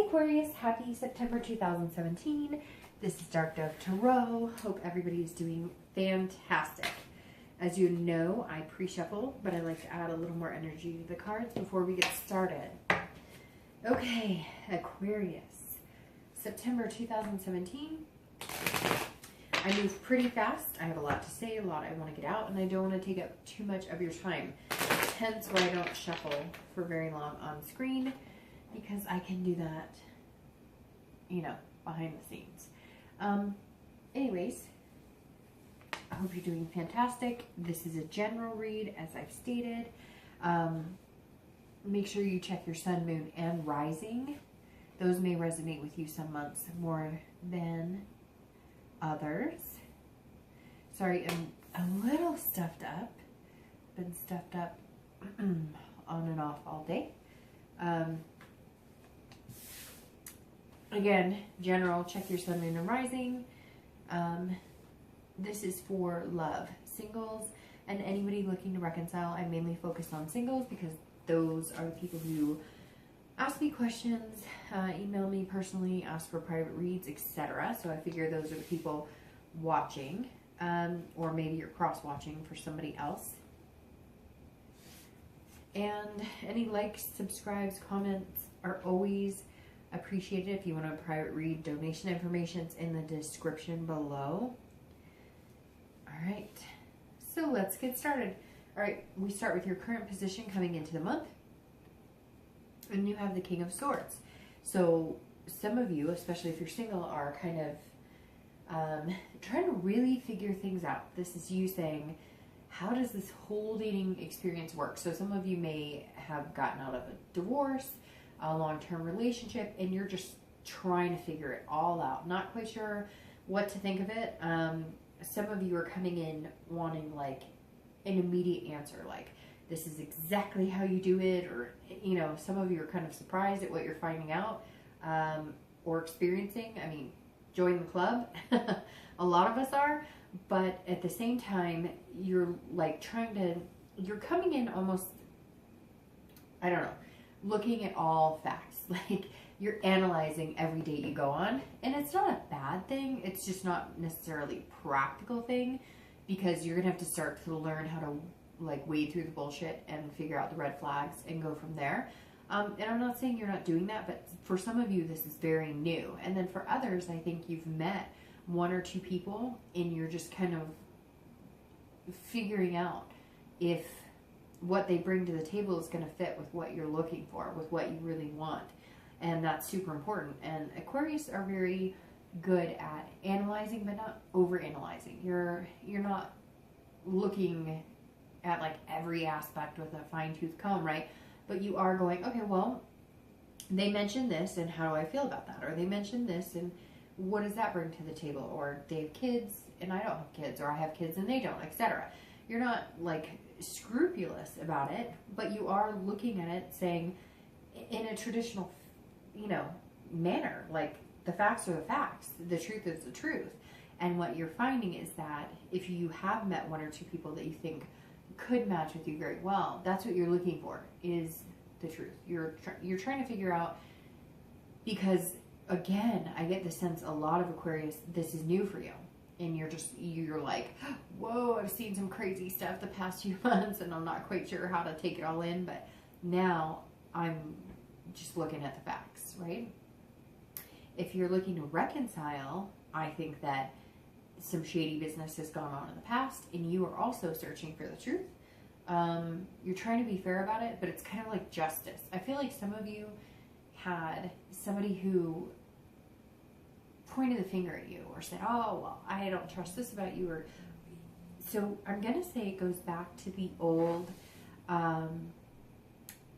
Aquarius, happy September 2017. This is Dark Dove Tarot. Hope everybody is doing fantastic. As you know, I pre-shuffle, but I like to add a little more energy to the cards before we get started. Okay, Aquarius, September 2017. I move pretty fast. I have a lot to say, a lot I want to get out, and I don't want to take up too much of your time. Hence why I don't shuffle for very long on screen, because I can do that, you know, behind the scenes. Anyways, I hope you're doing fantastic. This is a general read, as I've stated. Make sure you check your sun, moon, and rising. Those may resonate with you some months more than others. Sorry, I'm a little stuffed up. Been stuffed up on and off all day. Again, general, check your sun, moon, and rising. This is for love, singles, and anybody looking to reconcile. I mainly focus on singles because those are the people who ask me questions, email me personally, ask for private reads, etc. So I figure those are the people watching, or maybe you're cross-watching for somebody else. And any likes, subscribes, comments are always appreciated. If you want a private read, donation information's in the description below. All right, so let's get started. All right, we start with your current position coming into the month, and you have the King of Swords. So some of you, especially if you're single, are kind of trying to really figure things out. This is you saying, how does this whole dating experience work? So some of you may have gotten out of a divorce, a long-term relationship, and you're just trying to figure it all out. Not quite sure what to think of it. Some of you are coming in wanting like an immediate answer, like this is exactly how you do it, or you know, some of you are kind of surprised at what you're finding out or experiencing. I mean, join the club. A lot of us are, but at the same time, you're like you're coming in almost, I don't know, looking at all facts. Like you're analyzing every date you go on, and it's not a bad thing. It's just not necessarily a practical thing, because you're gonna have to start to learn how to like wade through the bullshit and figure out the red flags and go from there. And I'm not saying you're not doing that, but for some of you, this is very new. And then for others, I think you've met one or two people and you're just kind of figuring out if what they bring to the table is going to fit with what you're looking for, with what you really want. And that's super important. And Aquarius are very good at analyzing, but not over analyzing. You're not looking at like every aspect with a fine-tooth comb, right? But you are going, okay, well, they mentioned this, and how do I feel about that? Or they mentioned this, and what does that bring to the table? Or they have kids and I don't have kids, or I have kids and they don't, etc. You're not like scrupulous about it, but you are looking at it saying in a traditional, you know, manner, like the facts are the facts, the truth is the truth. And what you're finding is that if you have met one or two people that you think could match with you very well, that's what you're looking for, is the truth. You're trying to figure out, because again, I get the sense a lot of Aquarius, this is new for you. And you're like, whoa, I've seen some crazy stuff the past few months and I'm not quite sure how to take it all in, but now I'm just looking at the facts, right? If you're looking to reconcile, I think that some shady business has gone on in the past and you are also searching for the truth. You're trying to be fair about it, but it's kind of like justice. I feel like some of you had somebody who pointed the finger at you or said, oh, well, I don't trust this about you. Or so I'm going to say it goes back to the old,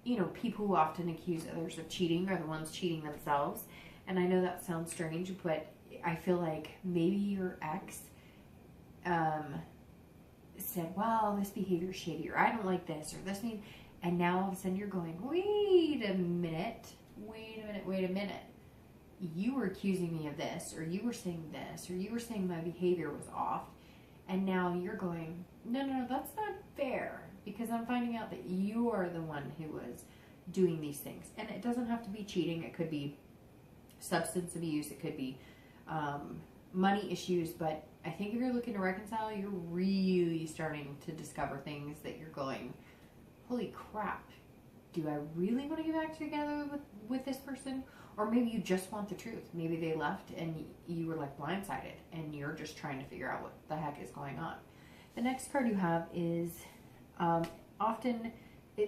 you know, people who often accuse others of cheating are the ones cheating themselves. And I know that sounds strange, but I feel like maybe your ex said, well, this behavior is shady, or I don't like this, or this means, and now all of a sudden you're going, wait a minute. You were accusing me of this, or you were saying this, or you were saying my behavior was off, and now you're going, no, that's not fair, because I'm finding out that you are the one who was doing these things. And it doesn't have to be cheating. It could be substance abuse. It could be money issues. But I think if you're looking to reconcile, you're really starting to discover things that you're going, holy crap, do I really want to get back together with this person? Or maybe you just want the truth. Maybe they left and you were like blindsided and you're just trying to figure out what the heck is going on. The next card you have is often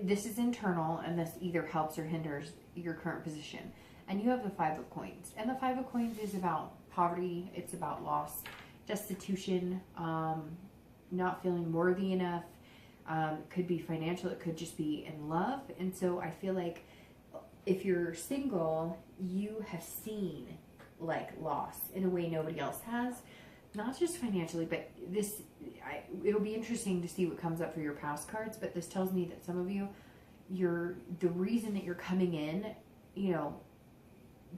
this is internal, and this either helps or hinders your current position. And you have the Five of Coins. And the Five of Coins is about poverty. It's about loss, destitution, not feeling worthy enough. It could be financial. It could just be in love. And so I feel like if you're single, you have seen like loss in a way nobody else has. Not just financially, but it'll be interesting to see what comes up for your past cards. But this tells me that some of you, the reason that you're coming in,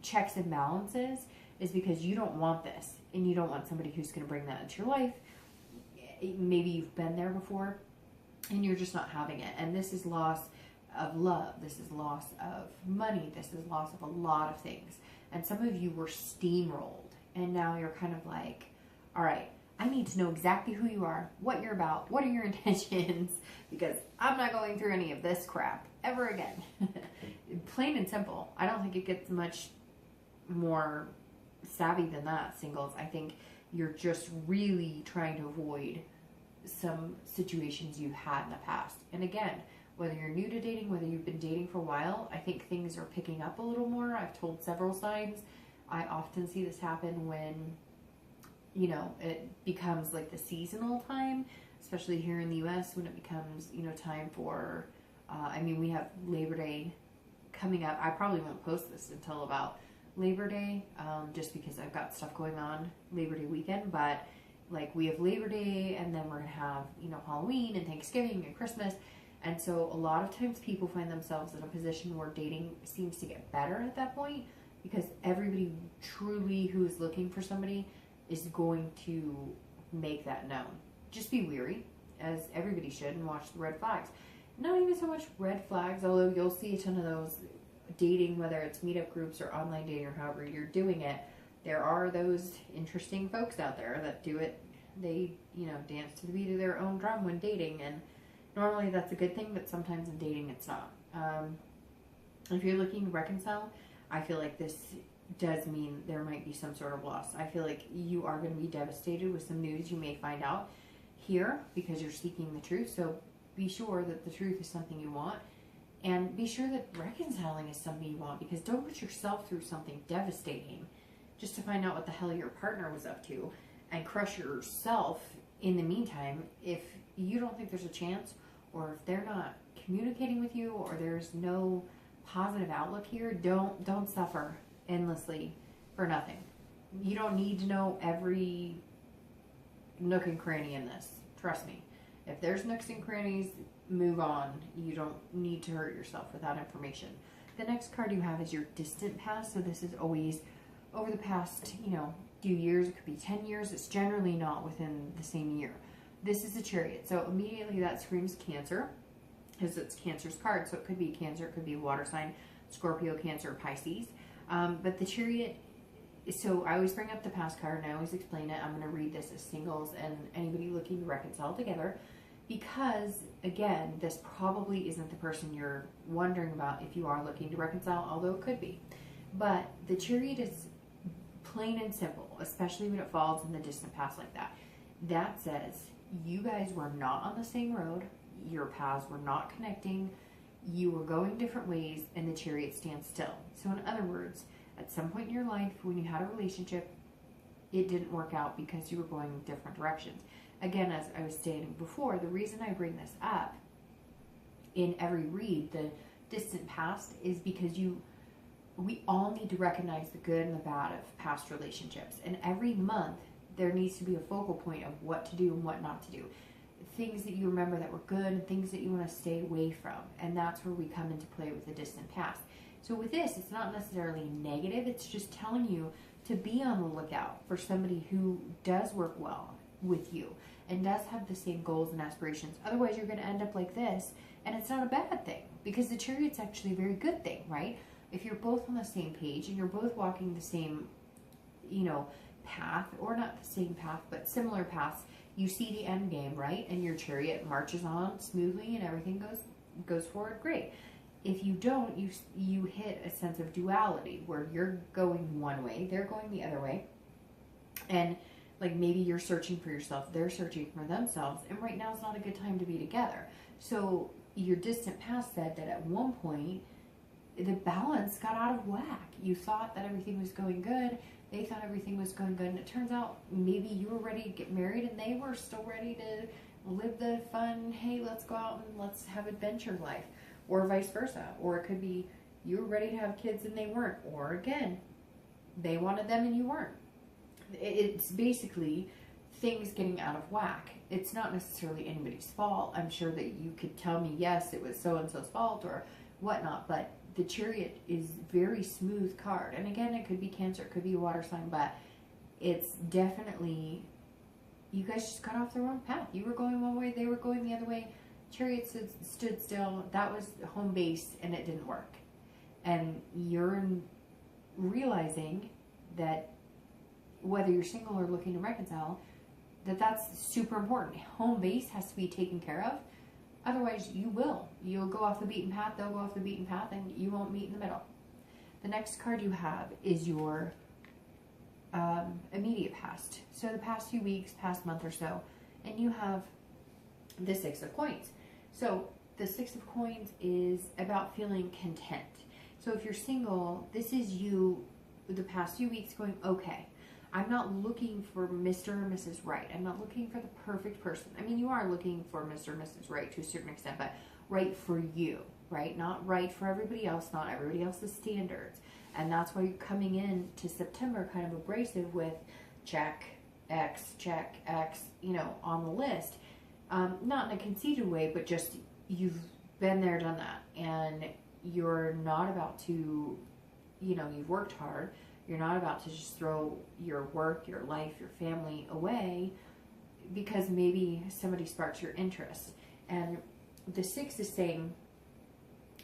checks and balances, is because you don't want this. And you don't want somebody who's going to bring that into your life. Maybe you've been there before and you're just not having it. And this is loss of love. This is loss of money. This is loss of a lot of things. And some of you were steamrolled. And now you're kind of like, all right, I need to know exactly who you are, what you're about, what are your intentions, because I'm not going through any of this crap ever again. Plain and simple. I don't think it gets much more savvy than that, singles. I think you're just really trying to avoid some situations you've had in the past. And again, whether you're new to dating, whether you've been dating for a while, I think things are picking up a little more. I've told several signs. I often see this happen when it becomes like the seasonal time, especially here in the U.S. when it becomes, time for, we have Labor Day coming up. I probably won't post this until about Labor Day, just because I've got stuff going on Labor Day weekend. But like we have Labor Day, and then we're going to have, Halloween and Thanksgiving and Christmas. And so a lot of times people find themselves in a position where dating seems to get better at that point, because everybody truly who is looking for somebody is going to make that known. Just be weary, as everybody should, and watch the red flags. Not even so much red flags, although you'll see a ton of those dating, whether it's meetup groups or online dating or however you're doing it. There are those interesting folks out there that do it. They, dance to the beat of their own drum when dating, and normally that's a good thing, but sometimes in dating it's not. If you're looking to reconcile, I feel like this does mean there might be some sort of loss. I feel like you are going to be devastated with some news you may find out here because you're seeking the truth. So be sure that the truth is something you want, and be sure that reconciling is something you want, because don't put yourself through something devastating just to find out what the hell your partner was up to and crush yourself in the meantime. If you don't think there's a chance, or if they're not communicating with you, or there's no positive outlook here, don't suffer endlessly for nothing. You don't need to know every nook and cranny in this. Trust me. If there's nooks and crannies, move on. You don't need to hurt yourself with that information. The next card you have is your distant past. So this is always over the past, few years. It could be 10 years. It's generally not within the same year. This is a Chariot. So immediately that screams Cancer, because it's Cancer's card. So it could be Cancer, it could be a water sign, Scorpio, Cancer, Pisces. But the Chariot, so I always bring up the past card and I always explain it. I'm going to read this as singles and anybody looking to reconcile together, because again, this probably isn't the person you're wondering about if you are looking to reconcile, although it could be. But the Chariot is plain and simple, especially when it falls in the distant past like that. That says you guys were not on the same road. Your paths were not connecting. You were going different ways, and the Chariot stands still. So in other words, at some point in your life when you had a relationship, it didn't work out because you were going different directions. Again, as I was stating before, the reason I bring this up in every read, the distant past, is because we all need to recognize the good and the bad of past relationships. And every month, there needs to be a focal point of what to do and what not to do. Things that you remember that were good and things that you want to stay away from. And that's where we come into play with the distant past. So with this, it's not necessarily negative. It's just telling you to be on the lookout for somebody who does work well with you and does have the same goals and aspirations. Otherwise, you're going to end up like this, and it's not a bad thing, because the Chariot's actually a very good thing, right? if you're both on the same page and you're both walking the same, path, or not the same path, but similar paths, you see the end game, right? And your chariot marches on smoothly and everything goes forward, great. If you don't, you hit a sense of duality where you're going one way, they're going the other way. And like maybe you're searching for yourself, they're searching for themselves, and right now is not a good time to be together. So your distant past said that at one point, the balance got out of whack. You thought that everything was going good, they thought everything was going good, and it turns out maybe you were ready to get married and they were still ready to live the fun, hey, let's go out and let's have adventure life, or vice versa. Or it could be you were ready to have kids and they weren't, or again, they wanted them and you weren't. It's basically things getting out of whack. It's not necessarily anybody's fault. I'm sure that you could tell me, yes, it was so-and-so's fault or whatnot, but the Chariot is very smooth card. And again, it could be Cancer, it could be a water sign, but it's definitely, you guys just got off the wrong path. You were going one way, they were going the other way. Chariot stood still. That was home base and it didn't work. And you're realizing that whether you're single or looking to reconcile, that's super important. Home base has to be taken care of. Otherwise, you'll go off the beaten path, they'll go off the beaten path, and you won't meet in the middle. The next card you have is your immediate past. So the past few weeks, past month or so, and you have the Six of Coins. So the Six of Coins is about feeling content. So if you're single, this is you the past few weeks going, okay, I'm not looking for Mr. or Mrs. Right. I'm not looking for the perfect person. I mean, you are looking for Mr. or Mrs. Right to a certain extent, but right for you, right? Not right for everybody else, not everybody else's standards. And that's why you're coming in to September kind of abrasive with check, X, on the list. Not in a conceited way, but just you've been there, done that. And you're not about to, you've worked hard. You're not about to just throw your work, your life, your family away because maybe somebody sparks your interest. And the Six is saying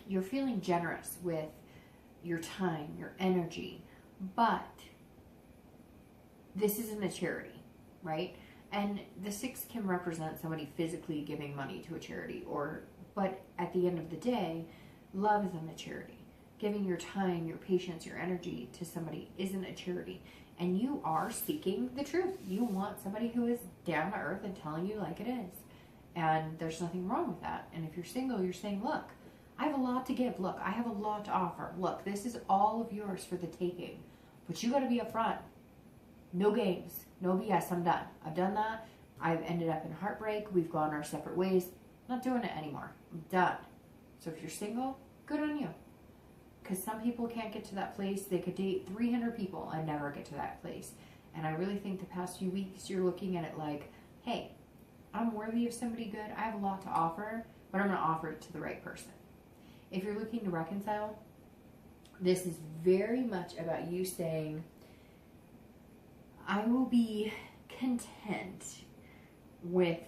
you're feeling generous with your time, your energy, but this isn't a charity, right? And the Six can represent somebody physically giving money to a charity, but at the end of the day, love isn't a charity. Giving your time, your patience, your energy to somebody isn't a charity. And you are speaking the truth. You want somebody who is down to earth and telling you like it is. And there's nothing wrong with that. And if you're single, you're saying, look, I have a lot to give. Look, I have a lot to offer. Look, this is all of yours for the taking. But you got to be upfront. No games. No BS. I'm done. I've done that. I've ended up in heartbreak. We've gone our separate ways. I'm not doing it anymore. I'm done. So if you're single, good on you. Because some people can't get to that place. They could date 300 people and never get to that place. And I really think the past few weeks you're looking at it like, hey, I'm worthy of somebody good. I have a lot to offer, but I'm going to offer it to the right person. If you're looking to reconcile, this is very much about you saying, I will be content with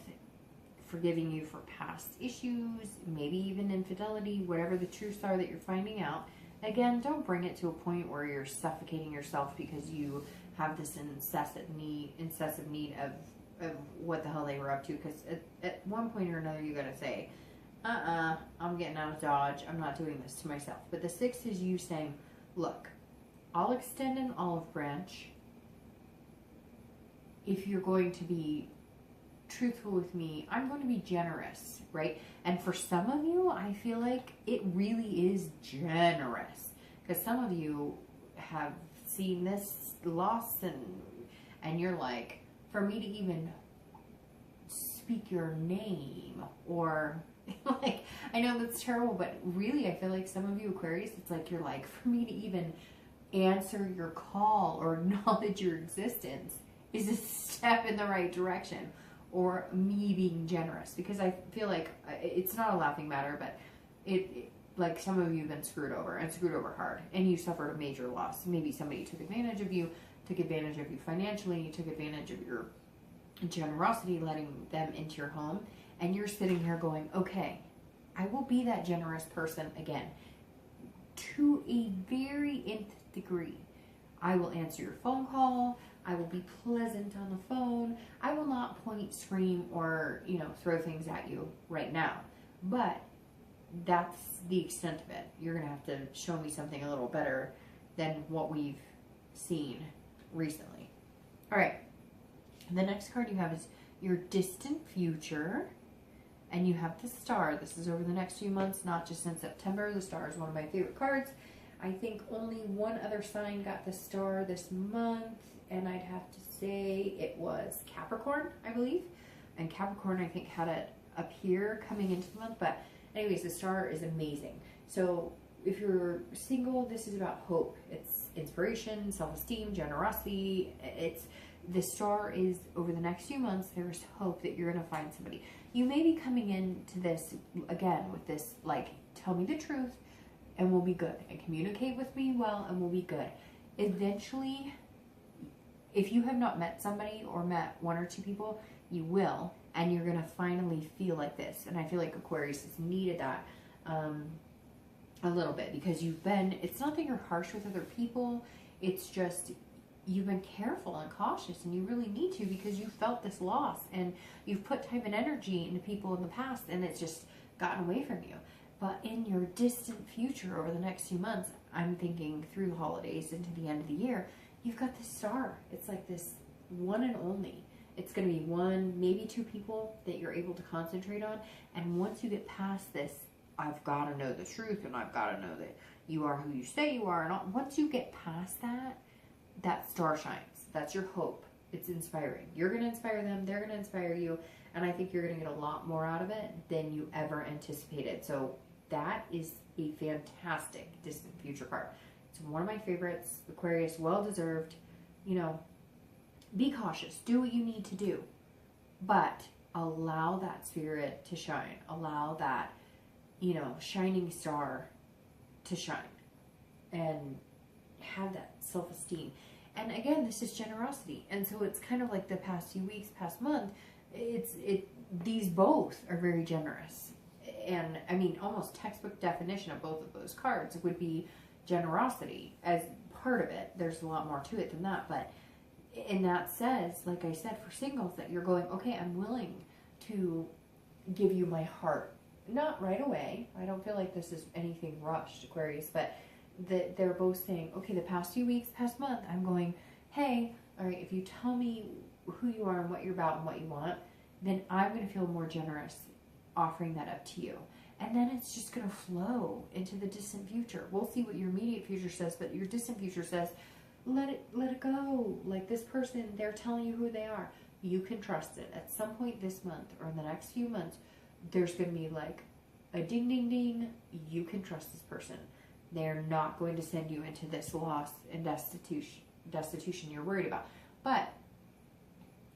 forgiving you for past issues, maybe even infidelity, whatever the truths are that you're finding out. Again, don't bring it to a point where you're suffocating yourself because you have this incessant need of what the hell they were up to. Because at one point or another, you got to say, I'm getting out of Dodge. I'm not doing this to myself. But the Six is you saying, look, I'll extend an olive branch if you're going to be truthful with me. I'm going to be generous, right? And for some of you, I feel like it really is generous because some of you have seen this loss and you're like, for me to even speak your name or like, I know that's terrible, but really I feel like some of you Aquarius, it's like you're like, for me to even answer your call or acknowledge your existence is a step in the right direction. Or me being generous, because I feel like it's not a laughing matter, but it like some of you have been screwed over and screwed over hard, and you suffered a major loss. Maybe somebody took advantage of you financially, took advantage of your generosity, letting them into your home, and you're sitting here going, okay, I will be that generous person again. to a very nth degree. I will answer your phone call. I will be pleasant on the phone. I will not point, scream, or, you know, throw things at you right now. But that's the extent of it. You're going to have to show me something a little better than what we've seen recently. All right. The next card you have is your distant future. And you have the star. This is over the next few months, not just in September. The star is one of my favorite cards. I think only one other sign got the star this month. And I'd have to say it was Capricorn, I believe. And Capricorn, I think, had it up here coming into the month. But anyways, the star is amazing. So if you're single, this is about hope. It's inspiration, self-esteem, generosity. The star is over the next few months, there's hope that you're going to find somebody. You may be coming into this, again, with this, like, tell me the truth and we'll be good. And communicate with me well and we'll be good. Eventually, if you have not met somebody or met one or two people, you will. And you're going to finally feel like this. And I feel like Aquarius has needed that a little bit. Because it's not that you're harsh with other people. It's just you've been careful and cautious. And you really need to, because you felt this loss. And you've put time and energy into people in the past. And it's just gotten away from you. But in your distant future, over the next few months, I'm thinking through the holidays into the end of the year, you've got this star. It's like this one and only. It's going to be one, maybe two people that you're able to concentrate on. And once you get past this, I've got to know the truth and I've got to know that you are who you say you are. And once you get past that, that star shines. That's your hope. It's inspiring. You're going to inspire them. They're going to inspire you. And I think you're going to get a lot more out of it than you ever anticipated. So that is a fantastic distant future card. It's one of my favorites. Aquarius, well-deserved. You know, be cautious. Do what you need to do. But allow that spirit to shine. Allow that, you know, shining star to shine. And have that self-esteem. And again, this is generosity. And so it's kind of like the past few weeks, past month, these both are very generous. And I mean, almost textbook definition of both of those cards would be generosity as part of it. There's a lot more to it than that. But, and that says, like I said, for singles, that you're going, okay, I'm willing to give you my heart. Not right away. I don't feel like this is anything rushed, Aquarius, but they're both saying, okay, the past few weeks, past month, I'm going, hey, all right, if you tell me who you are and what you're about and what you want, then I'm going to feel more generous offering that up to you. And then it's just going to flow into the distant future. We'll see what your immediate future says, but your distant future says, let it go. Like this person, they're telling you who they are. You can trust it. At some point this month or in the next few months, there's going to be like a ding, ding, ding. You can trust this person. They're not going to send you into this loss and destitution you're worried about. But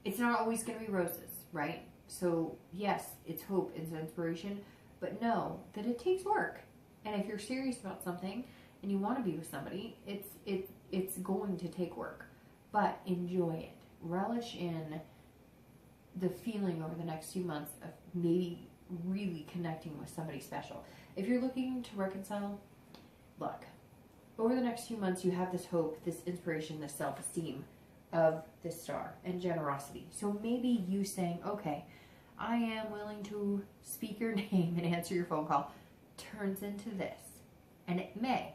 it's not always going to be roses, right? So yes, it's hope, it's inspiration, but know that it takes work. And if you're serious about something and you want to be with somebody, it's going to take work. But enjoy it. Relish in the feeling over the next few months of maybe really connecting with somebody special. If you're looking to reconcile, look, over the next few months you have this hope, this inspiration, this self-esteem of this star and generosity. So maybe you saying, okay, I am willing to speak your name and answer your phone call, turns into this. And it may,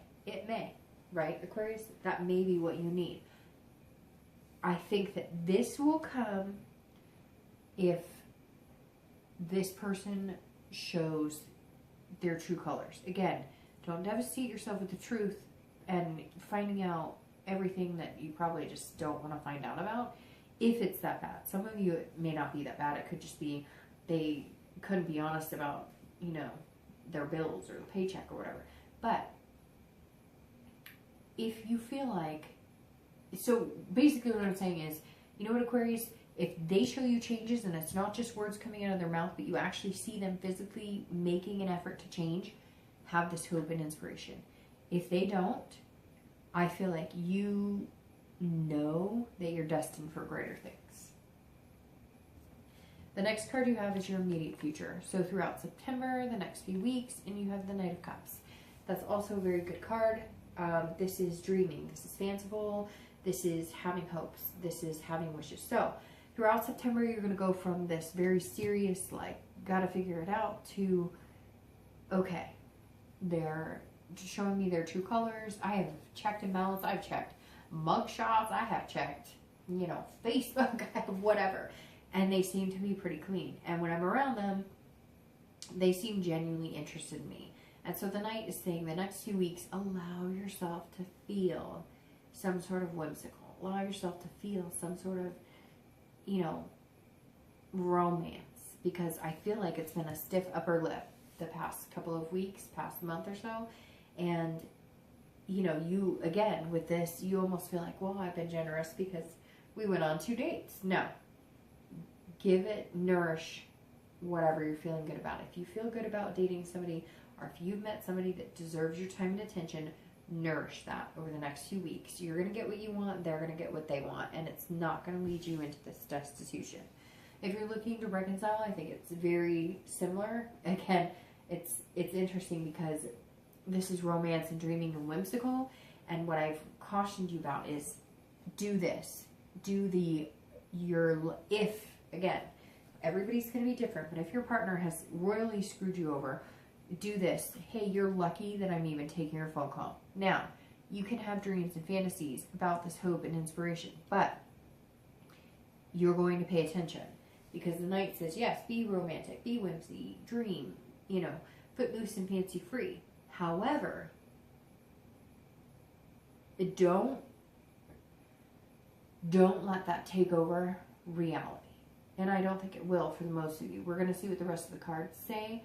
right, Aquarius? That may be what you need. I think that this will come if this person shows their true colors. Again, don't devastate yourself with the truth and finding out everything that you probably just don't want to find out about, if it's that bad. Some of you, it may not be that bad. It could just be they couldn't be honest about, you know, their bills or the paycheck or whatever. But if you feel like, so basically what I'm saying is, you know what, Aquarius, if they show you changes and it's not just words coming out of their mouth, but you actually see them physically making an effort to change, have this hope and inspiration. If they don't, I feel like you know that you're destined for greater things. The next card you have is your immediate future. So throughout September, the next few weeks, and you have the Knight of Cups. That's also a very good card. This is dreaming. This is fanciful. This is having hopes. This is having wishes. So throughout September, you're going to go from this very serious, like, gotta figure it out, to, okay, they're showing me their true colors. I have checked and balanced. I've checked mugshots. I have checked, you know, Facebook, whatever. And they seem to be pretty clean. And when I'm around them, they seem genuinely interested in me. And so the Knight is saying the next 2 weeks, allow yourself to feel some sort of whimsical. Allow yourself to feel some sort of, you know, romance. Because I feel like it's been a stiff upper lip the past couple of weeks, past month or so. And, you know, you, again, with this, you almost feel like, well, I've been generous because we went on 2 dates. No. Give it, nourish whatever you're feeling good about. If you feel good about dating somebody, or if you've met somebody that deserves your time and attention, nourish that over the next 2 weeks. You're going to get what you want, they're going to get what they want, and it's not going to lead you into this destitution. If you're looking to reconcile, I think it's very similar. Again, it's interesting because this is romance and dreaming and whimsical, and what I've cautioned you about is do this. Do if, again, everybody's going to be different, but if your partner has royally screwed you over, do this. Hey, you're lucky that I'm even taking your phone call. Now, you can have dreams and fantasies about this hope and inspiration, but you're going to pay attention because the Knight says, yes, be romantic, be whimsy, dream, you know, footloose and fancy free. However, don't let that take over reality. And I don't think it will for the most of you. We're going to see what the rest of the cards say.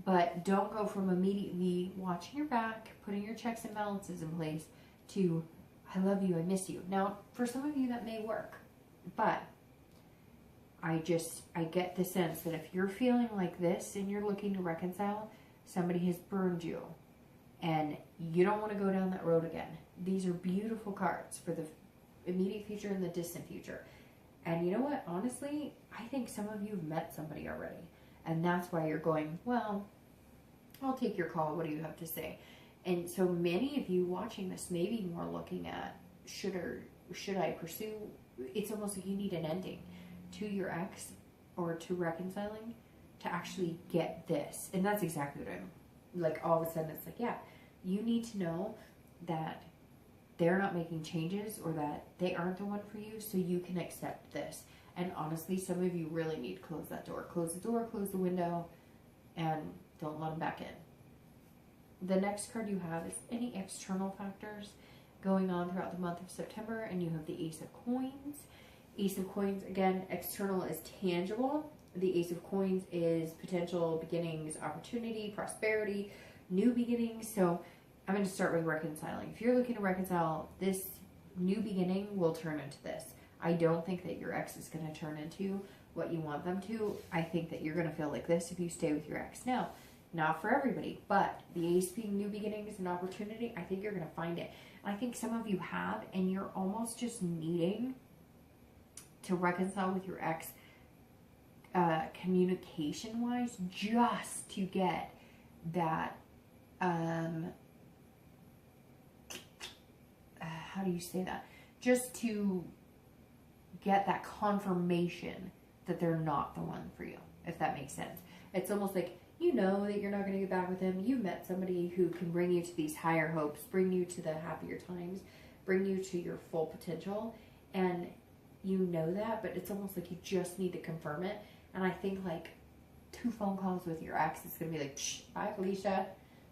But don't go from immediately watching your back, putting your checks and balances in place, to, I love you, I miss you. Now, for some of you that may work. But I get the sense that if you're feeling like this and you're looking to reconcile, somebody has burned you. And you don't want to go down that road again. These are beautiful cards for the immediate future and the distant future. And you know what? Honestly, I think some of you have met somebody already. And that's why you're going, well, I'll take your call. What do you have to say? And so many of you watching this may be more looking at, should I pursue? It's almost like you need an ending to your ex or to reconciling to actually get this. And that's exactly what I'm, like, all of a sudden it's like, yeah, you need to know that they're not making changes or that they aren't the one for you, so you can accept this. And honestly, some of you really need to close that door. Close the door, close the window, and don't let them back in. The next card you have is any external factors going on throughout the month of September, and you have the Ace of Coins. Ace of Coins, again, external is tangible. The Ace of Coins is potential beginnings, opportunity, prosperity, new beginnings. So I'm going to start with reconciling. If you're looking to reconcile, this new beginning will turn into this. I don't think that your ex is going to turn into what you want them to. I think that you're going to feel like this if you stay with your ex. Now, not for everybody, but the Ace being new beginnings and opportunity, I think you're going to find it. I think some of you have, and you're almost just needing to reconcile with your ex communication-wise, just to get that, how do you say that? Just to get that confirmation that they're not the one for you, if that makes sense. It's almost like, you know that you're not going to get back with them. You met somebody who can bring you to these higher hopes, bring you to the happier times, bring you to your full potential. And you know that, but it's almost like you just need to confirm it. And I think like 2 phone calls with your ex, it's going to be like, psh, bye Felicia,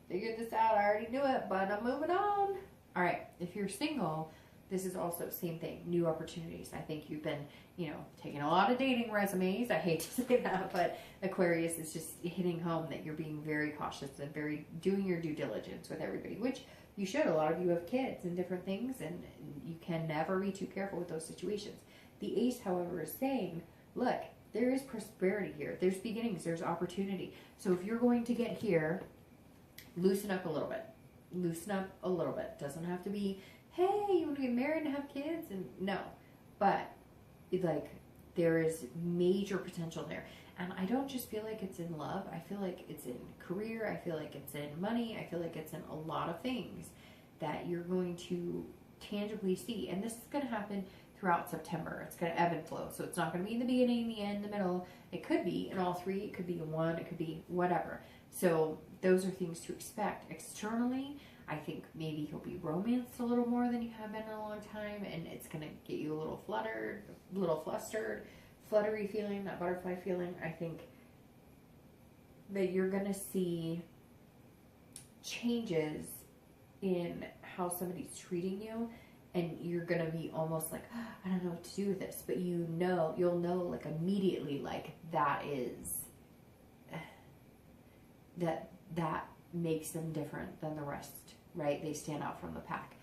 figured this out. I already knew it, but I'm moving on. All right. If you're single, this is also the same thing. New opportunities. I think you've been, you know, taking a lot of dating resumes. I hate to say that, but Aquarius is just hitting home that you're being very cautious and doing your due diligence with everybody, which you should. A lot of you have kids and different things, and you can never be too careful with those situations. The Ace, however, is saying, look, there is prosperity here. There's beginnings. There's opportunity. So if you're going to get here, loosen up a little bit. Loosen up a little bit. Doesn't have to be, hey, you want to get married and have kids? And no. But, like, there is major potential there. And I don't just feel like it's in love. I feel like it's in career. I feel like it's in money. I feel like it's in a lot of things that you're going to tangibly see. And this is going to happen throughout September. It's going to ebb and flow. So it's not going to be in the beginning, the end, the middle. It could be in all three. It could be in one. It could be whatever. So those are things to expect. Externally, I think maybe you'll be romanced a little more than you have been in a long time. And it's going to get you a little fluttered, a little flustered, fluttery feeling, that butterfly feeling. I think that you're going to see changes in how somebody's treating you, and you're going to be almost like, oh, I don't know what to do with this, but you'll know like immediately, like that makes them different than the rest, right? They stand out from the pack.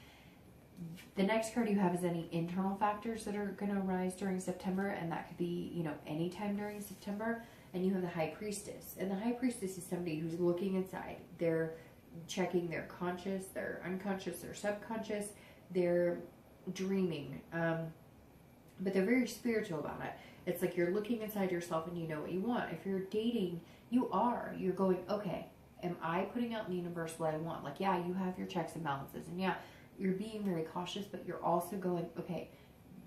The next card you have is any internal factors that are going to arise during September, and that could be, anytime during September. And you have the High Priestess. And the High Priestess is somebody who's looking inside. They're checking their conscious, their unconscious, their subconscious. They're dreaming. But they're very spiritual about it. It's like you're looking inside yourself and you know what you want. If you're dating, you're going, okay, am I putting out in the universe what I want? Like, yeah, you have your checks and balances. And yeah, you're being very cautious, but you're also going, okay,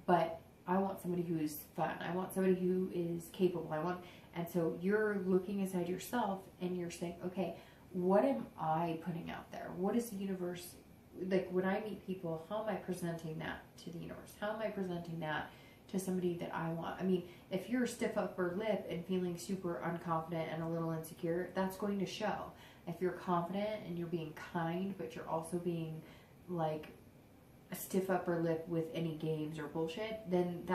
but I want somebody who is fun. I want somebody who is capable. And so you're looking inside yourself and you're saying, okay, what am I putting out there? What is the universe, like when I meet people, how am I presenting that to the universe? How am I presenting that to somebody that I want? I mean, if you're a stiff upper lip and feeling super unconfident and a little insecure, that's going to show. If you're confident and you're being kind, but you're also being like a stiff upper lip with any games or bullshit, then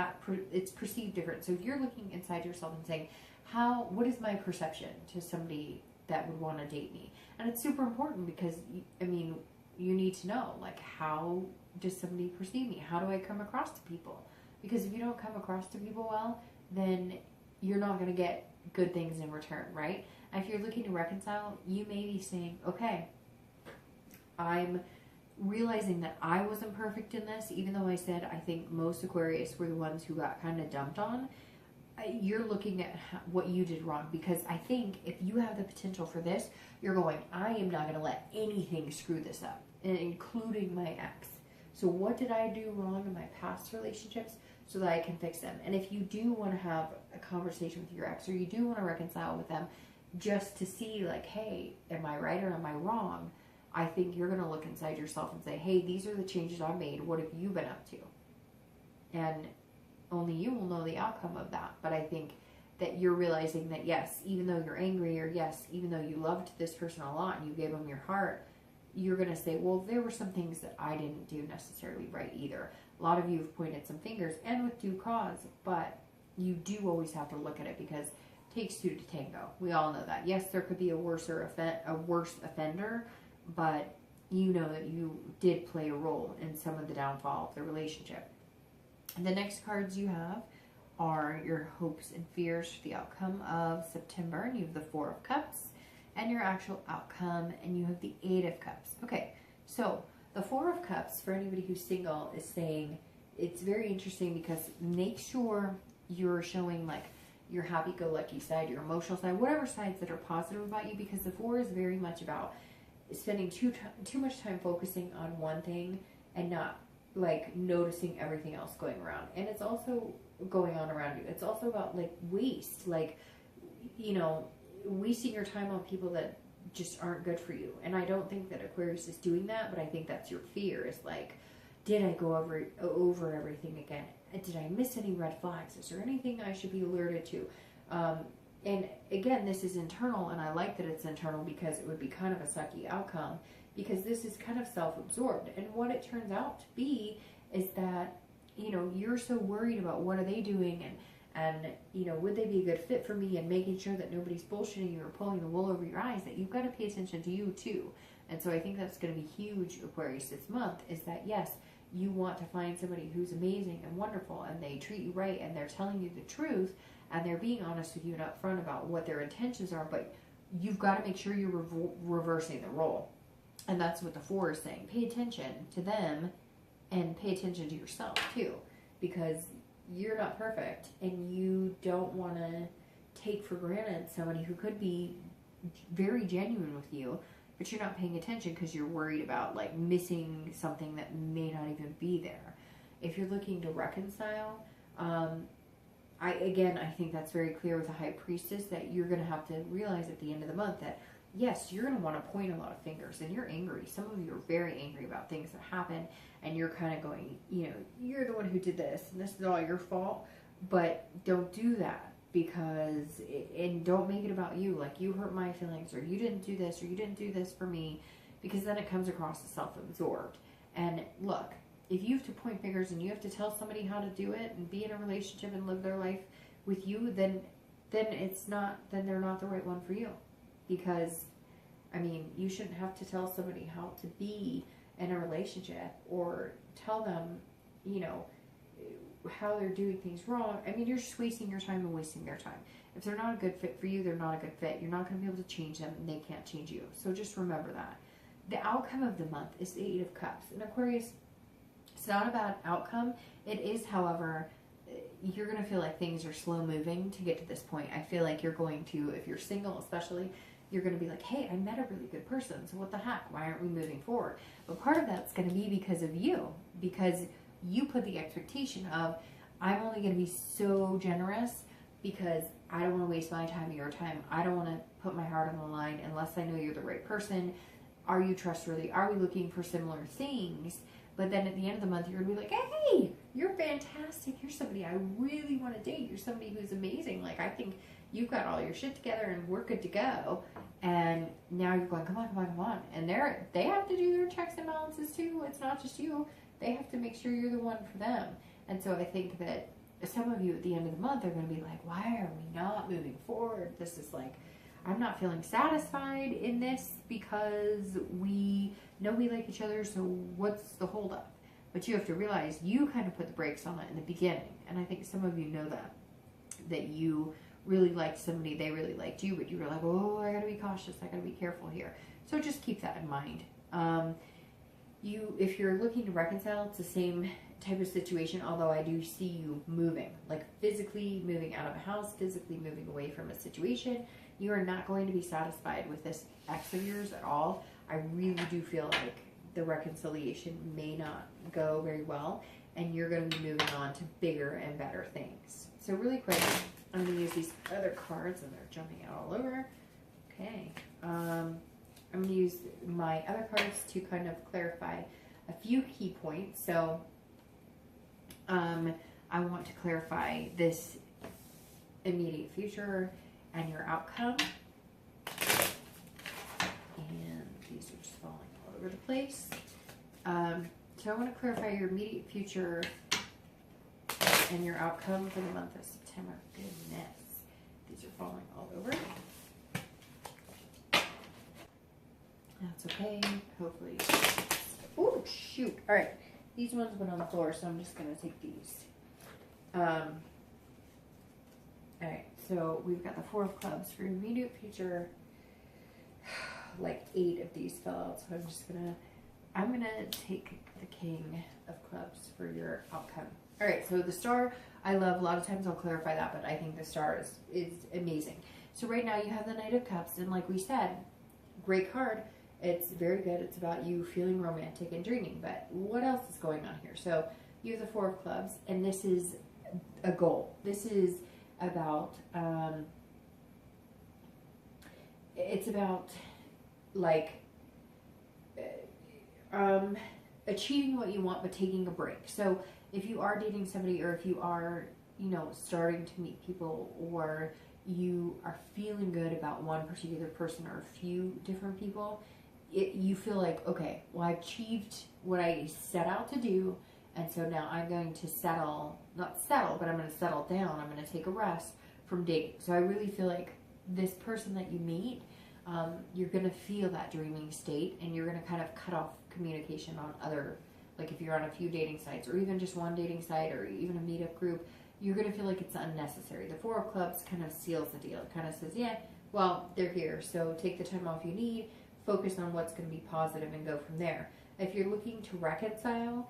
it's perceived different. So if you're looking inside yourself and saying, what is my perception to somebody that would want to date me? And it's super important because, you need to know, like, how does somebody perceive me? How do I come across to people? Because if you don't come across to people well, then you're not going to get good things in return, right? And if you're looking to reconcile, you may be saying, okay, I'm realizing that I wasn't perfect in this, even though I said I think most Aquarius were the ones who got kind of dumped on. You're looking at what you did wrong, because I think if you have the potential for this, you're going, I am not going to let anything screw this up, including my ex. So what did I do wrong in my past relationships so that I can fix them? And if you do want to have a conversation with your ex, or you do want to reconcile with them just to see, like, hey, am I right or am I wrong? I think you're going to look inside yourself and say, hey, these are the changes I made. What have you been up to? And only you will know the outcome of that. But I think that you're realizing that, yes, even though you're angry, or yes, even though you loved this person a lot and you gave them your heart, you're going to say, well, there were some things that I didn't do necessarily right either. A lot of you have pointed some fingers, and with due cause, but you do always have to look at it, because it takes two to tango. We all know that. Yes, there could be a worse offender, but you know that you did play a role in some of the downfall of the relationship. And the next cards you have are your hopes and fears for the outcome of September. And you have the Four of Cups and your actual outcome, and you have the Eight of Cups. Okay, so the Four of Cups, for anybody who's single, is saying it's very interesting, because make sure you're showing like your happy-go-lucky side, your emotional side, whatever sides that are positive about you, because the Four is very much about spending too much time focusing on one thing and not like noticing everything else going around. And it's also going on around you. It's also about like waste, like, wasting your time on people that just aren't good for you. And I don't think that Aquarius is doing that, but I think that's your fear, is like, did I go over everything again? Did I miss any red flags? Is there anything I should be alerted to? And again, this is internal, and I like that it's internal, because it would be kind of a sucky outcome, because this is kind of self-absorbed. And what it turns out to be is that, you're so worried about what are they doing, and would they be a good fit for me, and making sure that nobody's bullshitting you or pulling the wool over your eyes, that you've got to pay attention to you too. And so I think that's going to be huge, Aquarius, this month, is that, yes, you want to find somebody who's amazing and wonderful, and they treat you right, and they're telling you the truth, and they're being honest with you and upfront about what their intentions are, but you've got to make sure you're reversing the role. And that's what the Four is saying. Pay attention to them, and pay attention to yourself too, because you're not perfect, and you don't want to take for granted somebody who could be very genuine with you, but you're not paying attention because you're worried about like missing something that may not even be there. If you're looking to reconcile, I think that's very clear with the High Priestess, that you're going to have to realize at the end of the month that yes, you're going to want to point a lot of fingers, and you're angry. Some of you are very angry about things that happen, and you're kind of going, you know, you're the one who did this, and this is all your fault. But don't do that, because, and don't make it about you, like you hurt my feelings, or you didn't do this, or you didn't do this for me, because then it comes across as self-absorbed. And look, if you have to point fingers and you have to tell somebody how to do it and be in a relationship and live their life with you, then it's not, then they're not the right one for you. Because, I mean, you shouldn't have to tell somebody how to be in a relationship, or tell them, you know, how they're doing things wrong. I mean, you're just wasting your time and wasting their time. If they're not a good fit for you, they're not a good fit. You're not going to be able to change them, and they can't change you. So just remember that. The outcome of the month is the 8 of Cups. And Aquarius, it's not a bad outcome. It is, however, you're going to feel like things are slow moving to get to this point. I feel like you're going to, if you're single especially, you're going to be like, hey, I met a really good person, so what the heck? Why aren't we moving forward? But part of that's going to be because of you. Because you put the expectation of, I'm only going to be so generous because I don't want to waste my time or your time. I don't want to put my heart on the line unless I know you're the right person. Are you trustworthy? Are we looking for similar things? But then at the end of the month, you're going to be like, hey, you're fantastic. You're somebody I really want to date. You're somebody who's amazing. Like, I think you've got all your shit together and we're good to go. And now you're going, come on, come on, come on. And they have to do their checks and balances too. It's not just you. They have to make sure you're the one for them. And so I think that some of you at the end of the month are going to be like, why are we not moving forward? This is like, I'm not feeling satisfied in this because we know we like each other, so what's the holdup? But you have to realize you kind of put the brakes on it in the beginning. And I think some of you know that you really liked somebody, they really liked you, but you were like, oh, I gotta be cautious, I gotta be careful here. So just keep that in mind. If you're looking to reconcile, it's the same type of situation, although I do see you moving, like physically moving out of a house, physically moving away from a situation. You are not going to be satisfied with this ex of yours at all. I really do feel like the reconciliation may not go very well, and you're going to be moving on to bigger and better things. So really quick, I'm going to use these other cards, and they're jumping out all over. Okay. I'm going to use my other cards to kind of clarify a few key points. So I want to clarify this immediate future and your outcome. And these are just falling all over the place. So I want to clarify your immediate future and your outcome for the month of September. Goodness. These are falling all over. That's okay. Hopefully. Oh, shoot. All right. These ones went on the floor, so I'm just going to take these. All right. So we've got the 4 of Clubs for your immediate future. Like 8 of these fell out, so I'm going to take the King of Clubs for your outcome. All right. So the star, I love. A lot of times I'll clarify that, but I think the star is amazing. So right now you have the Knight of Cups, and like we said, great card. It's very good. It's about you feeling romantic and dreaming. But what else is going on here? So you have the 4 of Clubs, and this is a goal. This is about, it's about like achieving what you want, but taking a break. So if you are dating somebody, or if you are, starting to meet people, or you are feeling good about one particular person or a few different people, you feel like, okay, well, I achieved what I set out to do, and so now I'm going to not settle, but I'm going to settle down. I'm going to take a rest from dating. So I really feel like this person that you meet, you're going to feel that dreaming state, and you're going to kind of cut off communication on other, like if you're on a few dating sites, or even just one dating site, or even a meetup group, you're going to feel like it's unnecessary. The 4 of Clubs kind of seals the deal. It kind of says, yeah, well, they're here, so take the time off you need, focus on what's going to be positive, and go from there. If you're looking to reconcile,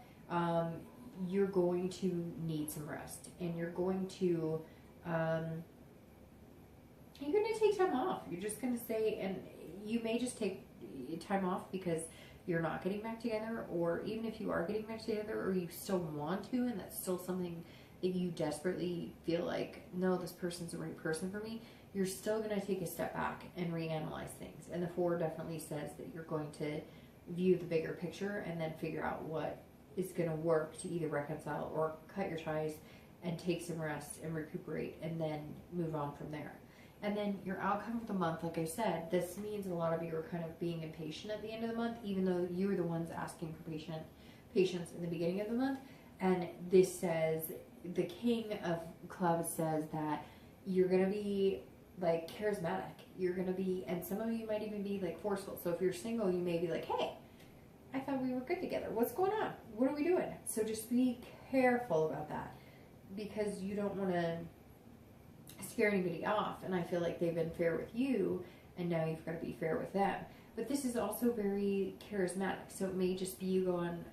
you're going to need some rest, and you're going to you're going to take time off. You're just going to say, and you may just take time off because you're not getting back together, or even if you are getting back together, or you still want to, and that's still something that you desperately feel like, no, this person's the right person for me, you're still going to take a step back and reanalyze things. And the 4 definitely says that you're going to view the bigger picture and then figure out what is going to work to either reconcile or cut your ties and take some rest and recuperate and then move on from there. And then your outcome of the month, like I said, this means a lot of you are kind of being impatient at the end of the month, even though you're the ones asking for patience in the beginning of the month. And this says, the King of Clubs says that you're going to be like charismatic. You're going to be, and some of you might even be like forceful. So if you're single, you may be like, hey, I thought we were good together. What's going on? What are we doing? So just be careful about that, because you don't want to scare anybody off. And I feel like they've been fair with you, and now you've got to be fair with them. But this is also very charismatic. So it may just be you going,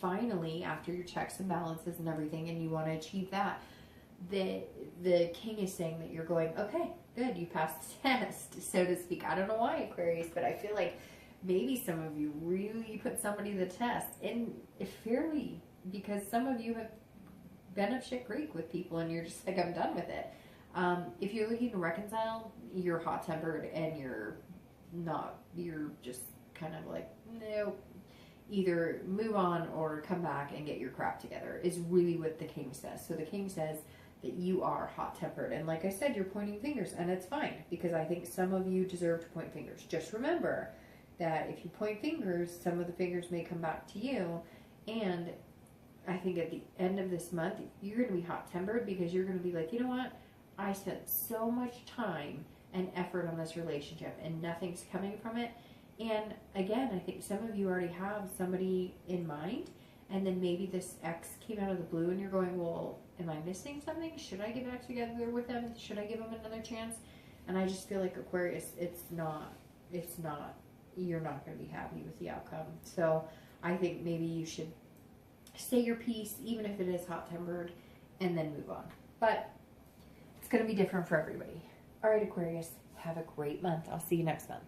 finally, after your checks and balances and everything, and you want to achieve that, the King is saying that you're going, okay, good, you passed the test, so to speak. I don't know why, Aquarius, but I feel like maybe some of you really put somebody to the test, and fairly, because some of you have been up shit creek with people, and you're just like, I'm done with it. If you're looking to reconcile, you're hot-tempered, and you're just kind of like, nope. Either move on or come back and get your crap together is really what the King says. So the King says that you are hot-tempered. And like I said, you're pointing fingers, and it's fine, because I think some of you deserve to point fingers. Just remember that if you point fingers, some of the fingers may come back to you. And I think at the end of this month, you're going to be hot-tempered, because you're going to be like, you know what? I spent so much time and effort on this relationship, and nothing's coming from it. And again, I think some of you already have somebody in mind, and then maybe this ex came out of the blue, and you're going, well, am I missing something? Should I get back together with them? Should I give them another chance? And I just feel like, Aquarius, it's not, you're not going to be happy with the outcome. So I think maybe you should say your piece, even if it is hot-tempered, and then move on. But it's going to be different for everybody. All right, Aquarius, have a great month. I'll see you next month.